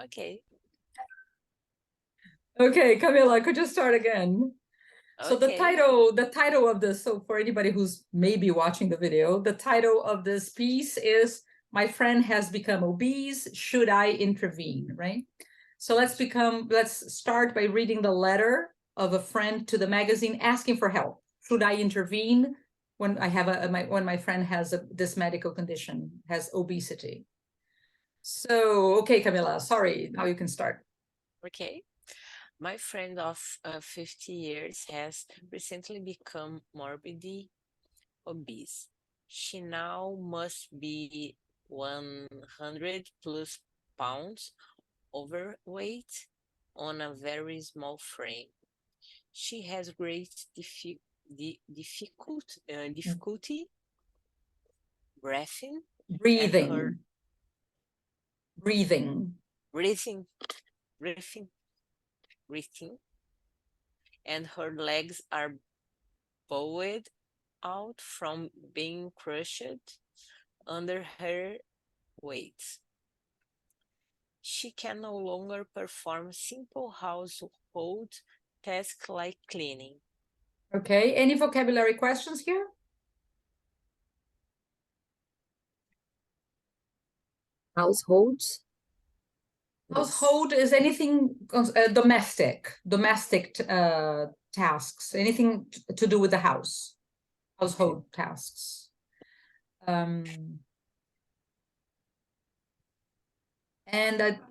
Okay. Okay, Camila, could you start again? So the Okay. title of this, so for anybody who's maybe watching the video, the title of this piece is "My Friend Has Become Obese, Should I Intervene?" Right? So let's start by reading the letter of a friend to the magazine asking for help. Should I intervene when I have when my friend has this medical condition, has obesity? So, okay, Camila, sorry, now you can start. Okay. My friend of 50 years has recently become morbidly obese. She now must be 100 plus pounds overweight on a very small frame. She has great difficulty breathing and her Breathing. breathing, and her legs are bowed out from being crushed under her weight. She can no longer perform simple household tasks like cleaning. Okay, any vocabulary questions here? Households. Household is anything domestic tasks, anything to do with the house. Household tasks. And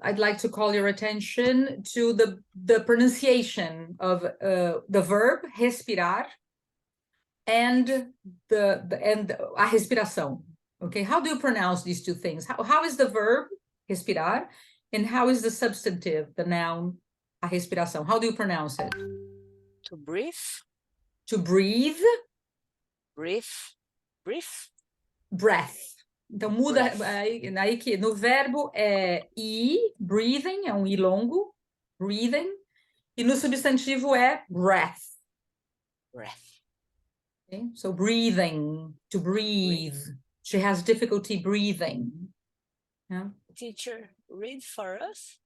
I'd like to call your attention to the pronunciation of the verb respirar and a respiração. Okay, how do you pronounce these two things? How is the verb respirar and how is the substantive, the noun, a respiração? How do you pronounce it? To breathe. To breathe. Breath. Então muda aí que no verbo é breathing, é um i longo, breathing, e no substantivo é breath. Okay? So breathing, to breathe. She has difficulty breathing. Yeah. Teacher, read for us.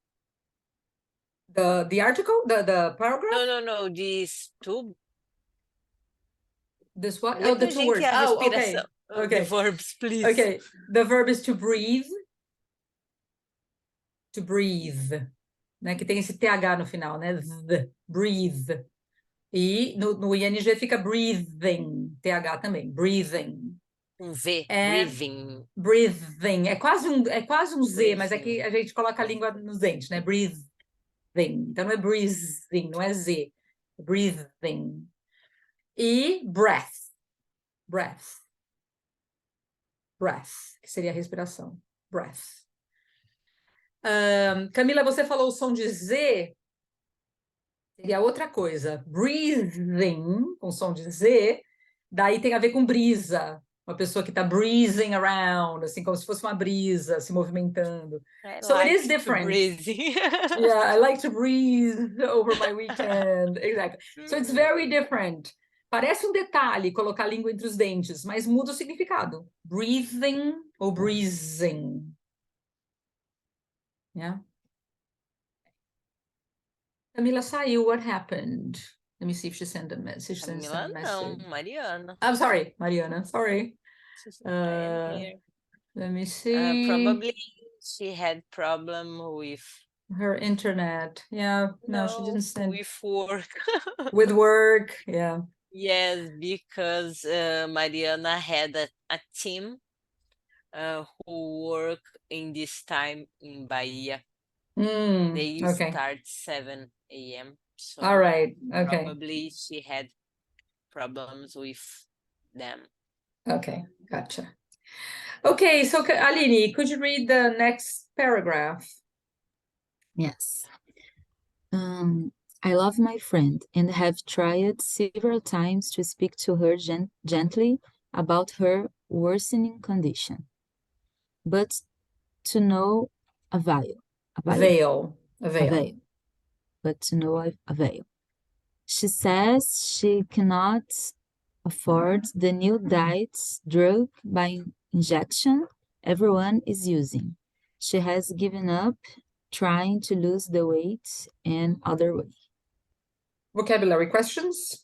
The article, the paragraph? No, this two. This what? Oh, the two words. Oh, okay. Okay. The verbs, please. Okay. The verb is to breathe. To breathe. Né? Que tem esse TH no final, né? Breathe. E no ING fica breathing. TH também. Breathing. Um V. Breathing. Breathing. É quase um Z, breathing. Mas é que a gente coloca a língua nos dentes, né? Breathing. Então não é breathing, não é Z. Breathing. E breath. Breath, que seria a respiração. Breath. Camila, você falou o som de Z, seria outra coisa. Breathing, com som de Z, daí tem a ver com brisa. Uma pessoa que está breezing around, assim, como se fosse uma brisa, se movimentando. So it is different. Yeah, I like to breathe over my weekend. Exactly. So it's very different. Parece um detalhe colocar a língua entre os dentes, mas muda o significado. Breathing ou breezing. Yeah. Camila saiu. What happened? Let me see if she sent a message. Camila, não, Mariana. I'm sorry, Mariana. Sorry. Let me see. Probably she had problem with her internet. Yeah, no, she didn't send. With work. With work, yeah. Yes, because Mariana had a team who work in this time in Bahia. They start 7 a.m. So all right, okay. Probably she had problems with them. Okay, gotcha. Okay, so Aline, could you read the next paragraph? Yes. I love my friend and have tried several times to speak to her gently about her worsening condition, but to no avail. Avail. But to no avail. She says she cannot afford the new diet drug by injection everyone is using. She has given up trying to lose the weight and other way. Vocabulary questions?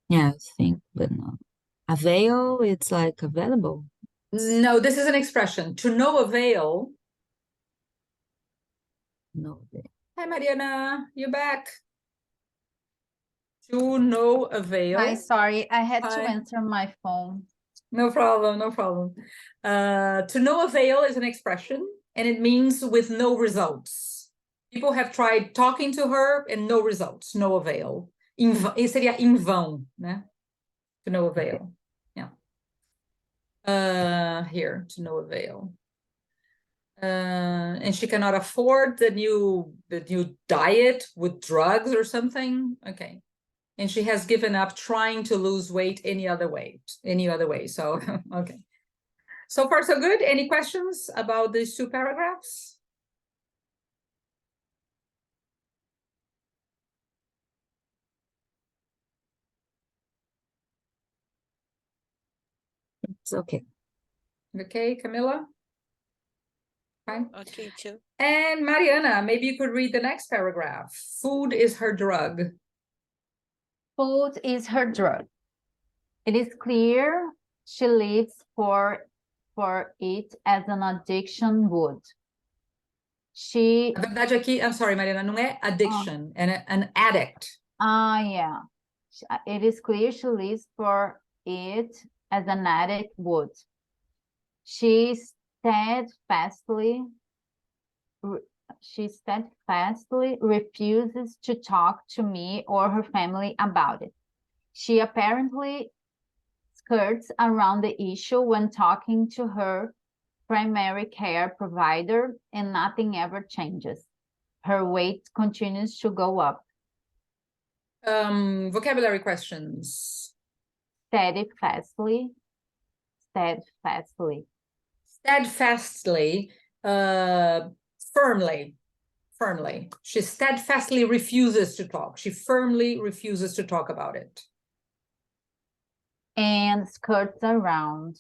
Yeah, I think, but no. Avail, it's like available. No, this is an expression. To no avail. No. Hi, Mariana, you back? To no avail. Hi, sorry, I had to Hi. answer my phone. No problem, no problem. To no avail is an expression, and it means with no results. People have tried talking to her and no results, no avail. Seria em vão, né? To no avail. Yeah. Here, to no avail. And she cannot afford the new diet with drugs or something. Okay. And she has given up trying to lose weight any other way. So, okay. So far, so good. Any questions about these two paragraphs? It's okay. Okay, Camilla? Fine. Okay, too. And Mariana, maybe you could read the next paragraph. Food is her drug. Food is her drug. It is clear she lives for it as an addiction would. She, Na verdade, aqui, I'm sorry, Mariana, não é addiction, é an addict. yeah. It is clear she lives for it as an addict would. She steadfastly refuses to talk to me or her family about it. She apparently skirts around the issue when talking to her primary care provider, and nothing ever changes. Her weight continues to go up. Vocabulary questions. Steadfastly. Steadfastly, firmly. She steadfastly refuses to talk. She firmly refuses to talk about it. And skirts around.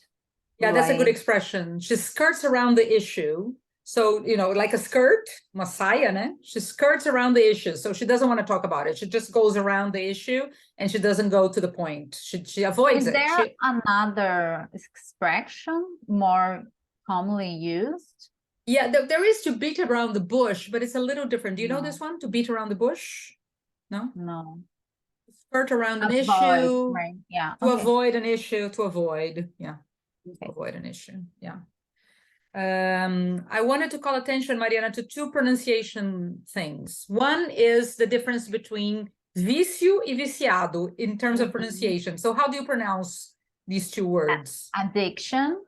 Yeah, that's a good like- expression. She skirts around the issue. So, like a skirt, uma saia, né? She skirts around the issue. So she doesn't want to talk about it. She just goes around the issue and she doesn't go to the point. She avoids Is it. there another expression more commonly used? Yeah, there is to beat around the bush, but it's a little different. Do you know No. this one? To beat around the bush? No? No. Skirt around an Avoid, issue. right? Yeah. To okay. avoid an issue, to avoid. Yeah. Okay. Avoid an issue. Yeah. I wanted to call attention, Mariana, to two pronunciation things. One is the difference between vício e viciado in terms of pronunciation. So how do you pronounce these two words? Addiction,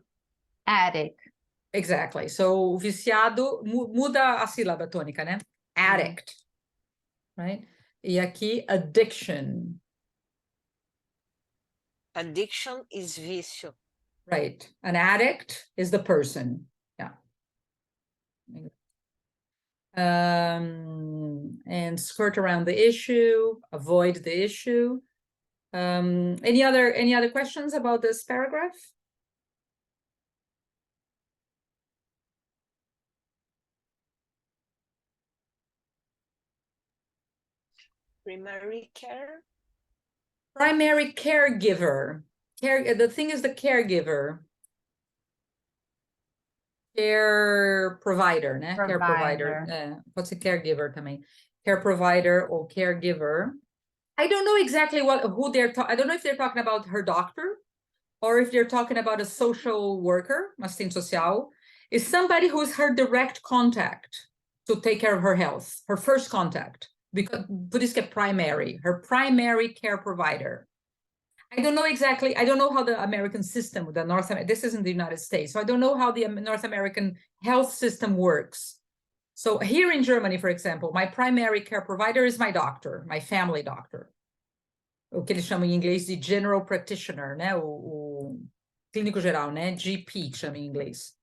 addict. Exactly. So viciado muda a sílaba tônica, né? Addict. Right? E aqui, addiction. Addiction is vício. Right. An addict is the person. Yeah. And skirt around the issue, avoid the issue. Any other questions about this paragraph? Primary care. Primary caregiver. The thing is the caregiver. Care provider, né? Care provider. Pode ser caregiver também. Care provider or caregiver. I don't know exactly who they're talking. I don't know if they're talking about her doctor or if they're talking about a social worker, uma assistente social. Is somebody who is her direct contact to take care of her health, her first contact. Because por isso que é primary, her primary care provider. I don't know exactly, I don't know how the American system, this isn't the United States, so I don't know how the North American health system works. So here in Germany, for example, my primary care provider is my doctor, my family doctor. O que eles chamam em inglês de general practitioner, né? O clínico geral, né? GP, que chama em inglês.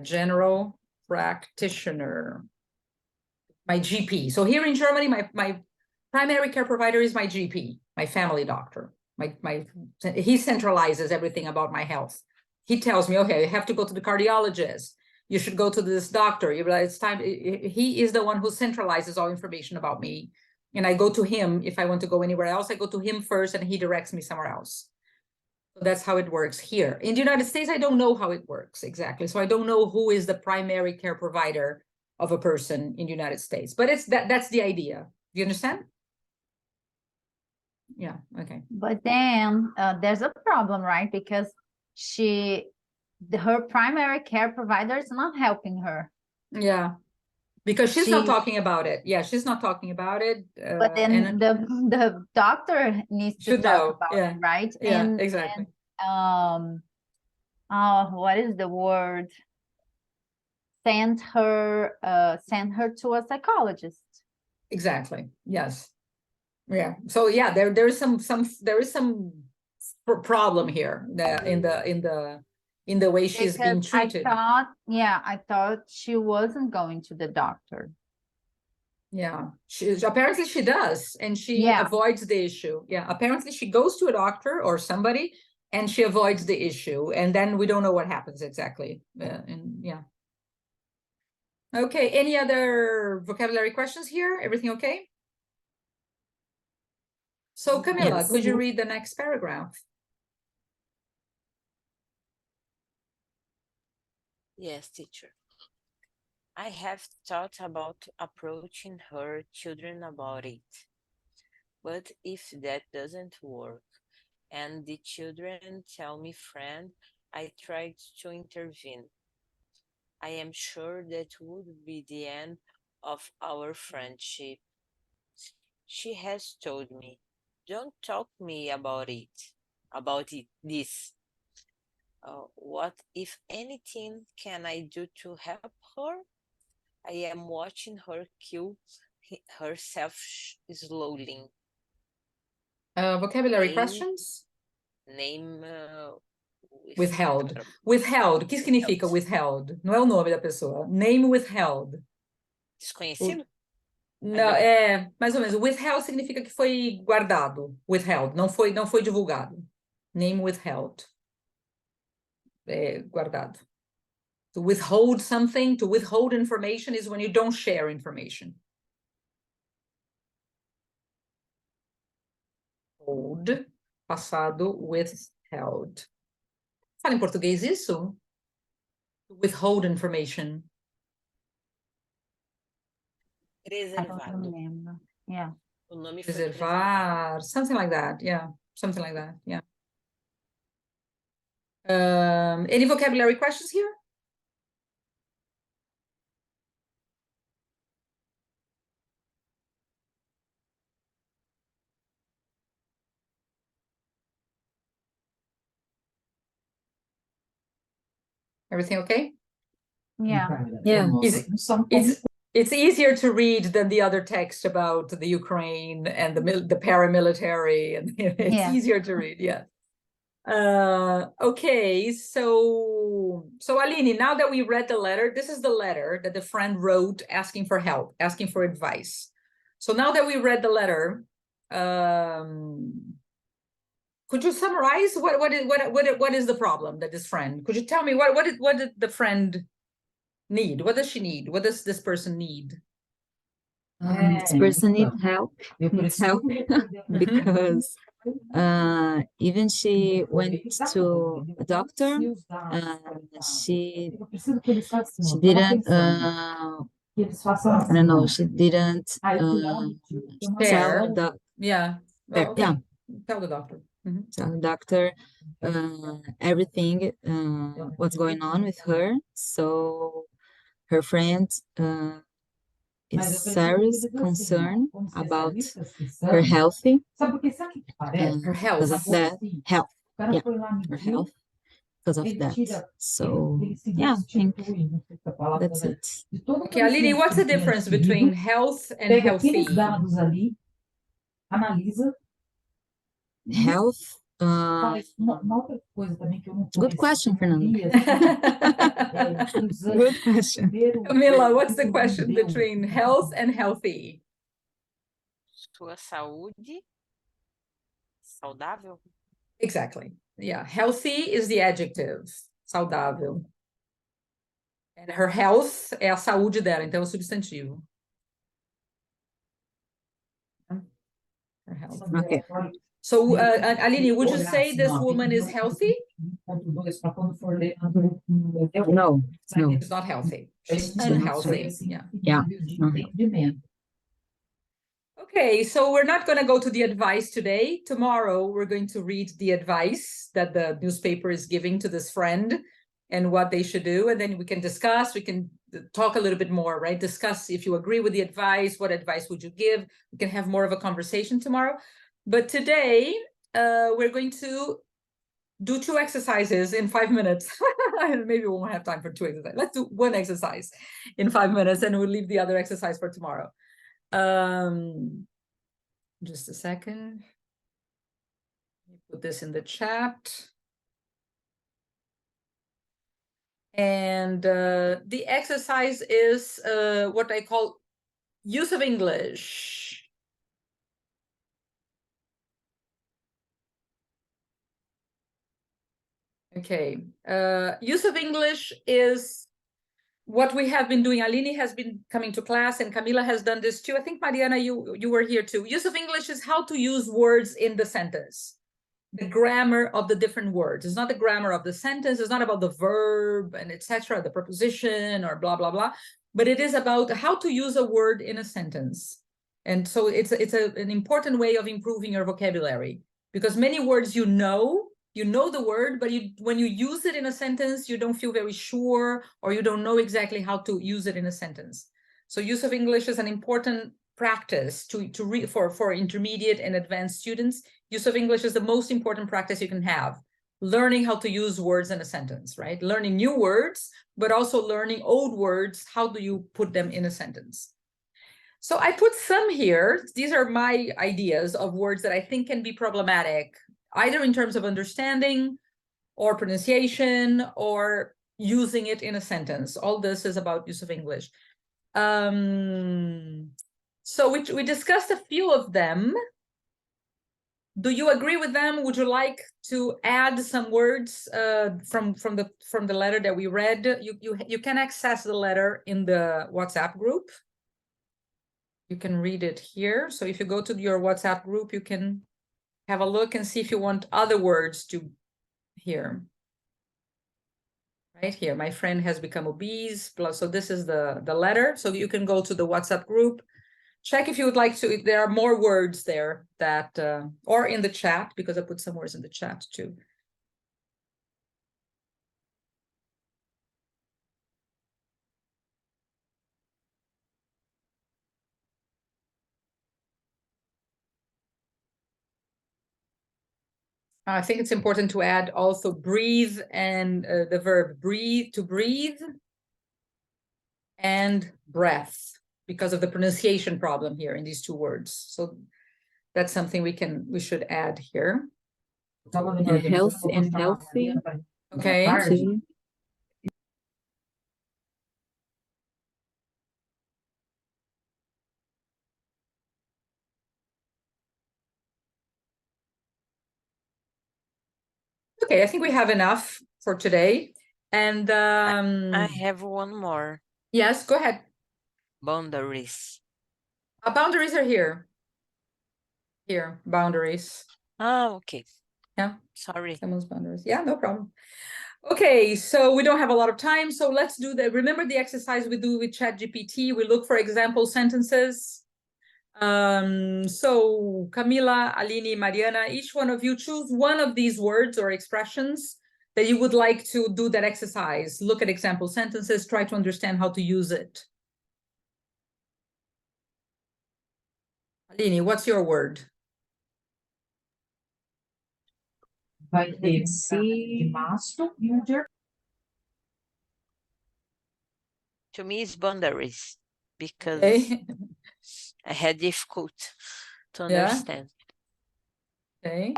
General practitioner. My GP. So here in Germany, my primary care provider is my GP, my family doctor. He centralizes everything about my health. he tells me, okay, you have to go to the cardiologist. You should go to this doctor. You're like, it's time. He is the one who centralizes all information about me. And I go to him. If I want to go anywhere else, I go to him first and he directs me somewhere else. So that's how it works here. In the United States, I don't know how it works exactly. So I don't know who is the primary care provider of a person in the United States, but that's the idea. Do you understand? Yeah, okay. But then there's a problem, right? Because her primary care provider is not helping her. Yeah, because she's not She- talking about it. Yeah, she's not talking about it. But then the doctor needs to should talk know. about Yeah. it, right? Yeah, exactly. What is the word? Send her to a psychologist. Exactly. Yes. Yeah. So yeah, there is some problem here in the way she's being Because treated. I thought she wasn't going to the doctor. Yeah, apparently she does, and she Yeah. avoids the issue. Yeah, apparently she goes to a doctor or somebody, and she avoids the issue, and then we don't know what happens exactly. And yeah. Okay, any other vocabulary questions here? Everything okay? So Camilla, Yes. could you read the next paragraph? Yes, teacher. I have thought about approaching her children about it. But if that doesn't work, and the children tell me, friend, I tried to intervene, I am sure that would be the end of our friendship. She has told me, don't talk me about this. What, if anything, can I do to help her? I am watching her kill herself slowly. Vocabulary Name- questions? Name Withheld. Withheld. O que significa withheld? Não é o nome da pessoa. Name withheld. Desconhecido? Não, mais ou menos. Withheld significa que foi guardado. Withheld. Não foi divulgado. Name withheld. Guardado. To withhold something, to withhold information is when you don't share information. Hold, passado, withheld. Fala em português isso? Withhold information. I don't Reservado. remember. Yeah. O nome foi Reservar, something like that. Yeah, something like that. Yeah. Any vocabulary questions here? Everything okay? Yeah. Yeah. It's easier to read than the other text about the Ukraine and the paramilitary, and it's Yeah. easier to read. Yeah. Okay, so Aline, now that we read the letter, this is the letter that the friend wrote asking for help, asking for advice. So now that we read the letter, could you summarize what is the problem that this friend? Could you tell me what did the friend need? What does she need? What does this person need? This person needs help because even she went to a doctor, she didn't I don't know, she didn't tell the Yeah. There, Okay. yeah. Tell the doctor. Mhm. tell the doctor everything what's going on with her. So her friend is serious concern about her healthy Her health. because of that health, yeah, her health because of that. So yeah, I think that's it. Okay, Aline, what's the difference between health and healthy? Health. Good question, Fernanda. Good question. Camila, what's the question between health and healthy? Sua saúde saudável? Exactly. Yeah, healthy is the adjective. saudável. And her health é a saúde dela, então é o substantivo. Her health. Okay. So, Aline, would you say this woman is healthy? No, no. She's not healthy. She's unhealthy. Yeah. Yeah. Okay, so we're not going to go to the advice today. Tomorrow, we're going to read the advice that the newspaper is giving to this friend and what they should do. And then we can discuss, we can talk a little bit more, right? Discuss if you agree with the advice, what advice would you give? We can have more of a conversation tomorrow. But today, we're going to do 2 exercises in 5 minutes. Maybe we won't have time for 2 exercises. Let's do 1 exercise in 5 minutes and we'll leave the other exercise for tomorrow. Just a second. Let me put this in the chat. And the exercise is what I call use of English. Okay, use of English is what we have been doing. Aline has been coming to class and Camila has done this too. I think, Mariana, you were here too. Use of English is how to use words in the sentence. The grammar of the different words. It's not the grammar of the sentence. It's not about the verb and etc., the preposition or blah, blah, blah. But it is about how to use a word in a sentence. And so it's an important way of improving your vocabulary because many words you know the word, but when you use it in a sentence, you don't feel very sure or you don't know exactly how to use it in a sentence. So use of English is an important practice for intermediate and advanced students. Use of English is the most important practice you can have. Learning how to use words in a sentence, right? Learning new words, but also learning old words. How do you put them in a sentence? So I put some here. These are my ideas of words that I think can be problematic, either in terms of understanding or pronunciation or using it in a sentence. All this is about use of English. So we discussed a few of them. Do you agree with them? Would you like to add some words from the letter that we read? You can access the letter in the WhatsApp group. You can read it here. So if you go to your WhatsApp group, you can have a look and see if you want other words to here. Right here, my friend has become obese. So this is the letter. So you can go to the WhatsApp group. Check if you would like to, if there are more words there that, or in the chat, because I put some words in the chat too. I think it's important to add also breathe and the verb breathe, to breathe, and breath, because of the pronunciation problem here in these 2 words. So that's something we should add here. Health and healthy. Okay. Too. Okay, I think we have enough for today. And I have one more. yes, go ahead. Boundaries. Boundaries are here. Here, boundaries. Ah, okay. Yeah. Sorry. Someone's boundaries. Yeah, no problem. Okay, so we don't have a lot of time. So let's do that. Remember the exercise we do with ChatGPT. We look for example sentences. So Camila, Aline, Mariana, each one of you choose one of these words or expressions that you would like to do that exercise. Look at example sentences, try to understand how to use it. Aline, what's your word? Let's see. To me, it's boundaries because Okay. I had difficult to Yeah. understand. Okay.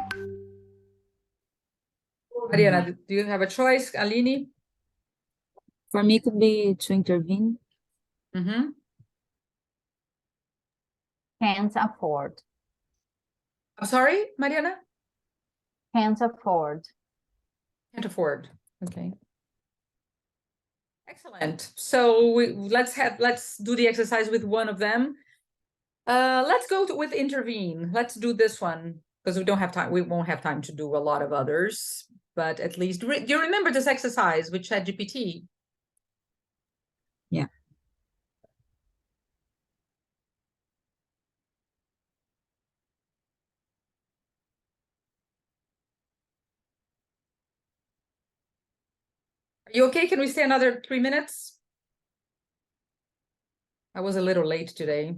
Mariana, do you have a choice? Aline? For me, it could be to intervene. Mm-hmm. Can't afford. I'm sorry, Mariana? Can't afford. Can't afford. Okay. Excellent. So let's do the exercise with one of them. Let's go with intervene. Let's do this one because we don't have time. We won't have time to do a lot of others, but at least do you remember this exercise with ChatGPT? Yeah. Are you okay? Can we stay another 3 minutes? I was a little late today.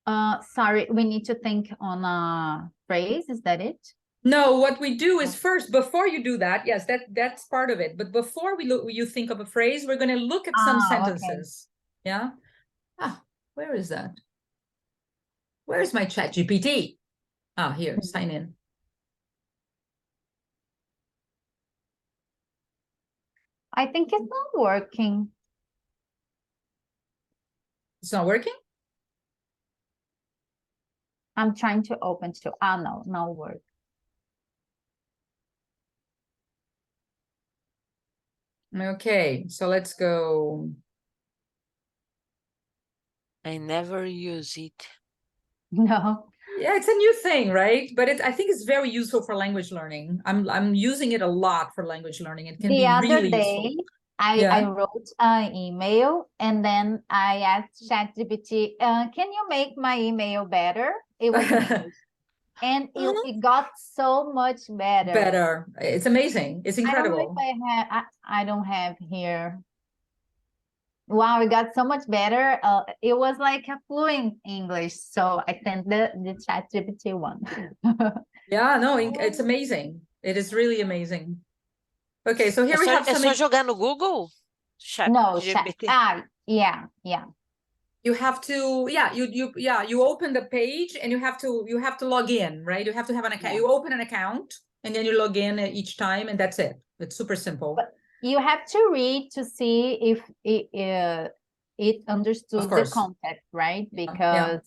Sorry, we need to think on a phrase. Is that it? No, what we do is first, before you do that, yes, that's part of it. But before you think of a phrase, we're going to look at some sentences. Okay. Yeah. Where is that? Where is my ChatGPT? Here, sign in. I think it's not working. It's not working? I'm trying to open to, no work. Okay, so let's go. I never use it. No. Yeah, it's a new thing, right? But I think it's very useful for language learning. I'm using it a lot for language learning. It can be really useful. I wrote an email and then I asked ChatGPT, can you make my email better? It was in English. And it got so much better. It's amazing. It's incredible. I don't know if I don't have here. Wow, it got so much better. It was like a fluent English. So I sent the ChatGPT one. Yeah, no, it's amazing. It is really amazing. Okay, so here we have something. É só jogar no Google? ChatGPT. Yeah. You have to, you open the page and you have to log in, right? You have to have an account. Yeah. You open an account and then you log in each time, and that's it. It's super simple. But you have to read to see if it understood the context, right? Because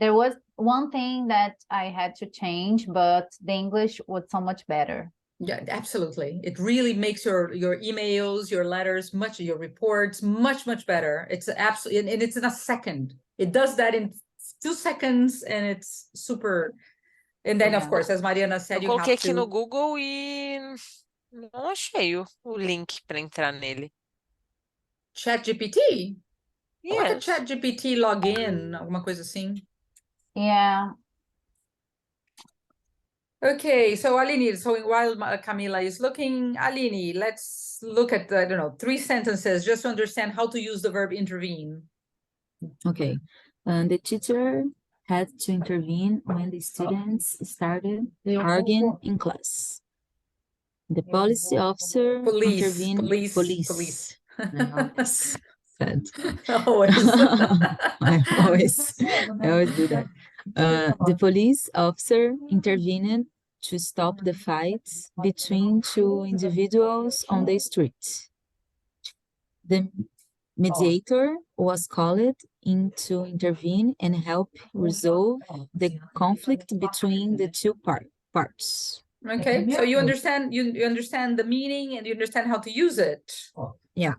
there was one thing that I had to change, but the English was so much better. Yeah, absolutely. It really makes your emails, your letters, your reports much better. It's absolutely, and it's in a second. It does that in 2 seconds, and it's super. And then, of course, as Mariana said, you have to. Eu coloquei aqui no Google e não achei o link para entrar nele. ChatGPT? Yes. Coloca ChatGPT login, alguma coisa assim. Yeah. Okay, so Aline, so while Camila is looking, Aline, let's look at, I don't know, 3 sentences just to understand how to use the verb intervene. Okay. The teacher had to intervene when the students started arguing in class. The police officer intervened. Police. Sad. Always. I always do that. The police officer intervened to stop the fights between 2 individuals on the street. The mediator was called in to intervene and help resolve the conflict between the 2 parts. Okay, so you understand the meaning and you understand how to use it. Yeah.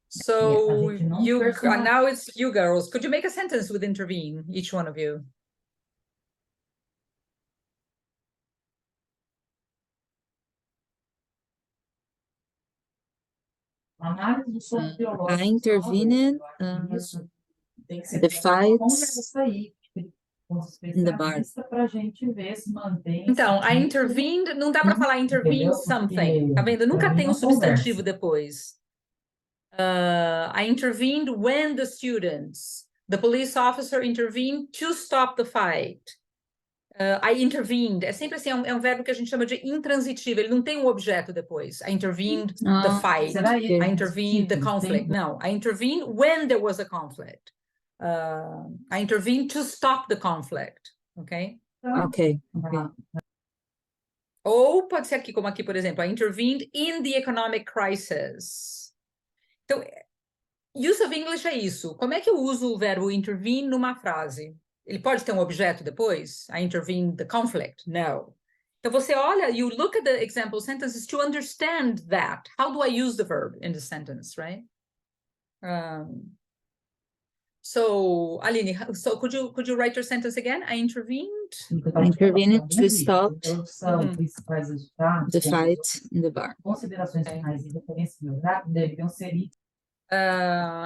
So now it's you girls. Could you make a sentence with intervene, each one of you? I intervened the fights in the bar. Então, I intervened, não dá para falar intervene something, tá vendo? Nunca tem um substantivo depois. I intervened when the police officer intervened to stop the fight. I intervened, é sempre assim, é um verbo que a gente chama de intransitivo, ele não tem um objeto depois. I intervened the fight, I intervened the conflict. No, I intervened when there was a conflict. I intervened to stop the conflict, okay? Okay. Ou pode ser aqui, como aqui, por exemplo, I intervened in the economic crisis. Então, use of English é isso. Como é que eu uso o verbo intervene numa frase? Ele pode ter um objeto depois? I intervened the conflict? No. Então você olha, you look at the example sentences to understand that. How do I use the verb in the sentence, right? So Aline, so could you write your sentence again? I intervened. I intervened to stop Mhm. the fight in the bar.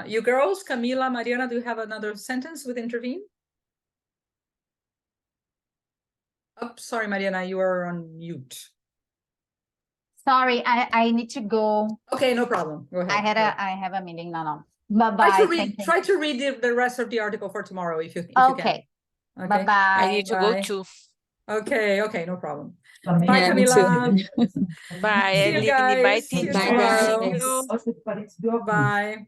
You girls, Camila, Mariana, do you have another sentence with intervene? Oh, sorry, Mariana, you are on mute. Sorry, I need to go. Okay, no problem. Go ahead. I have a meeting now. Bye-bye. Try to read the rest of the article for tomorrow if you can. Okay. Okay. Bye-bye. I need to go Bye. too. Okay, no problem. Bye, Yeah, me too. Camila. Bye, See you Aline. Bye, guys. See you teacher. Bye, tomorrow. See you. Bye.